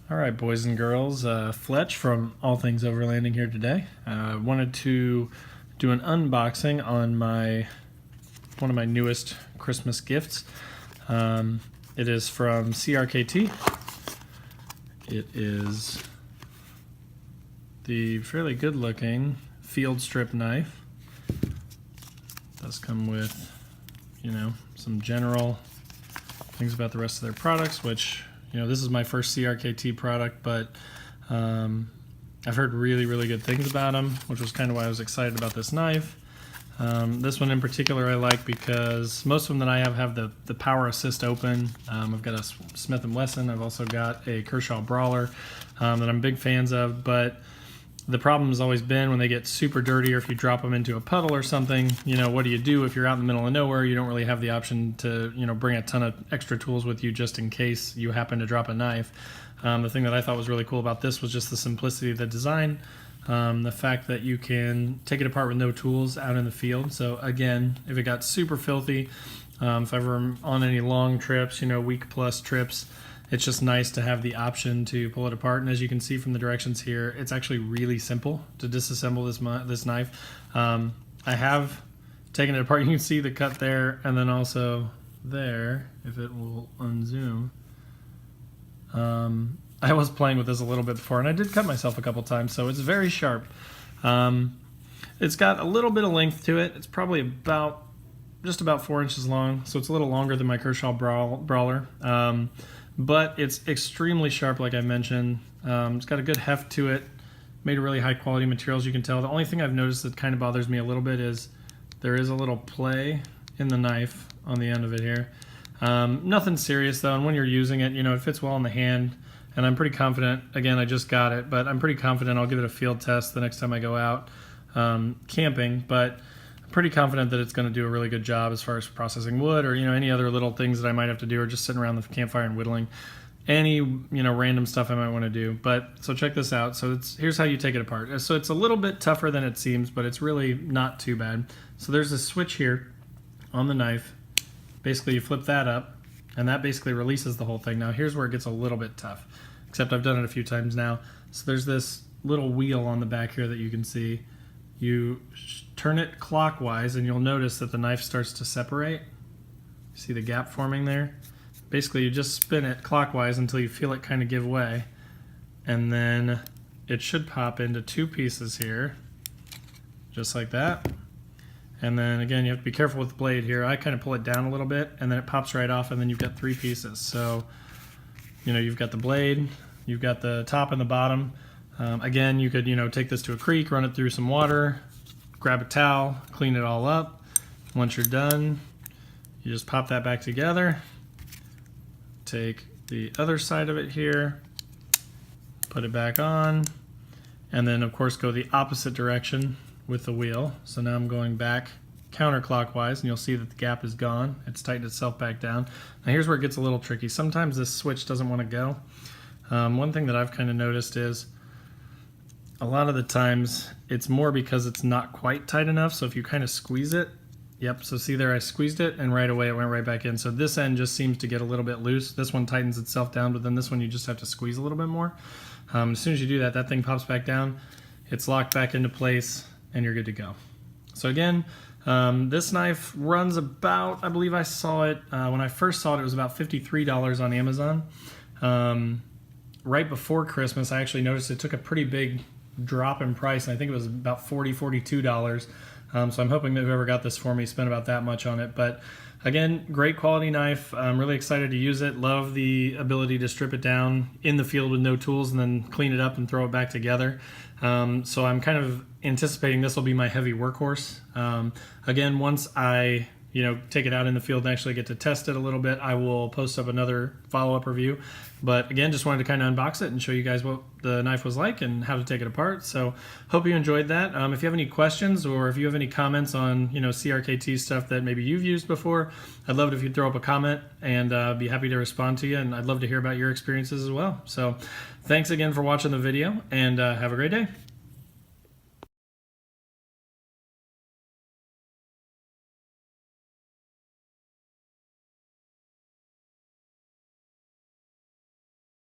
All right, boys and girls, Fletch from All Things Overlanding here today. Wanted to do an unboxing on one of my newest Christmas gifts. It is from CRKT. It is the fairly good looking field strip knife. It does come with, some general things about the rest of their products, which this is my first CRKT product, but I've heard really good things about them, which was kind of why I was excited about this knife. This one in particular I like because most of them that I have the power assist open. I've got a Smith & Wesson. I've also got a Kershaw Brawler that I'm big fans of, but the problem has always been when they get super dirty, or if you drop them into a puddle or something, what do you do if you're out in the middle of nowhere? You don't really have the option to, bring a ton of extra tools with you just in case you happen to drop a knife. The thing that I thought was really cool about this was just the simplicity of the design, the fact that you can take it apart with no tools out in the field. So again, if it got super filthy, if ever I'm on any long trips, week plus trips, it's just nice to have the option to pull it apart. And as you can see from the directions here, it's actually really simple to disassemble this knife. I have taken it apart. You can see the cut there, and then also there, if it will unzoom. I was playing with this a little bit before, and I did cut myself a couple times, so it's very sharp. It's got a little bit of length to it. It's probably just about 4 inches long, so it's a little longer than my Kershaw Brawler. But it's extremely sharp, like I mentioned. It's got a good heft to it, made of really high quality materials, you can tell. The only thing I've noticed that kind of bothers me a little bit is there is a little play in the knife on the end of it here. Nothing serious though, and when you're using it, it fits well in the hand, and I'm pretty confident. Again, I just got it, but I'm pretty confident I'll give it a field test the next time I go out camping, but I'm pretty confident that it's going to do a really good job as far as processing wood, or any other little things that I might have to do, or just sitting around the campfire and whittling any random stuff I might want to do. But so check this out. So here's how you take it apart. So it's a little bit tougher than it seems, but it's really not too bad. So there's a switch here on the knife. Basically you flip that up, and that basically releases the whole thing. Now here's where it gets a little bit tough, except I've done it a few times now. So there's this little wheel on the back here that you can see. You turn it clockwise, and you'll notice that the knife starts to separate. See the gap forming there? Basically, you just spin it clockwise until you feel it kind of give way, and then it should pop into two pieces here, just like that. And then again, you have to be careful with the blade here. I kind of pull it down a little bit, and then it pops right off, and then you've got three pieces. So, you've got the blade, you've got the top and the bottom. Again, you could, take this to a creek, run it through some water, grab a towel, clean it all up. Once you're done, you just pop that back together. Take the other side of it here, put it back on, and then of course go the opposite direction with the wheel. So now I'm going back counterclockwise, and you'll see that the gap is gone. It's tightened itself back down. Now here's where it gets a little tricky. Sometimes this switch doesn't want to go. One thing that I've kind of noticed is a lot of the times it's more because it's not quite tight enough. So if you kind of squeeze it, yep, so see there, I squeezed it and right away it went right back in. So this end just seems to get a little bit loose. This one tightens itself down, but then this one you just have to squeeze a little bit more. As soon as you do that, that thing pops back down, it's locked back into place, and you're good to go. So again, this knife runs about, I believe I saw it, when I first saw it, it was about $53 on Amazon. Right before Christmas, I actually noticed it took a pretty big drop in price, and I think it was about $42. So I'm hoping that whoever got this for me spent about that much on it. But again, great quality knife. I'm really excited to use it. Love the ability to strip it down in the field with no tools and then clean it up and throw it back together. So I'm kind of anticipating this will be my heavy workhorse. Again, once I take it out in the field and actually get to test it a little bit, I will post up another follow-up review. But again, just wanted to kind of unbox it and show you guys what the knife was like and how to take it apart. So hope you enjoyed that. If you have any questions, or if you have any comments on CRKT stuff that maybe you've used before, I'd love it if you'd throw up a comment, and be happy to respond to you. And I'd love to hear about your experiences as well. So thanks again for watching the video, and have a great day.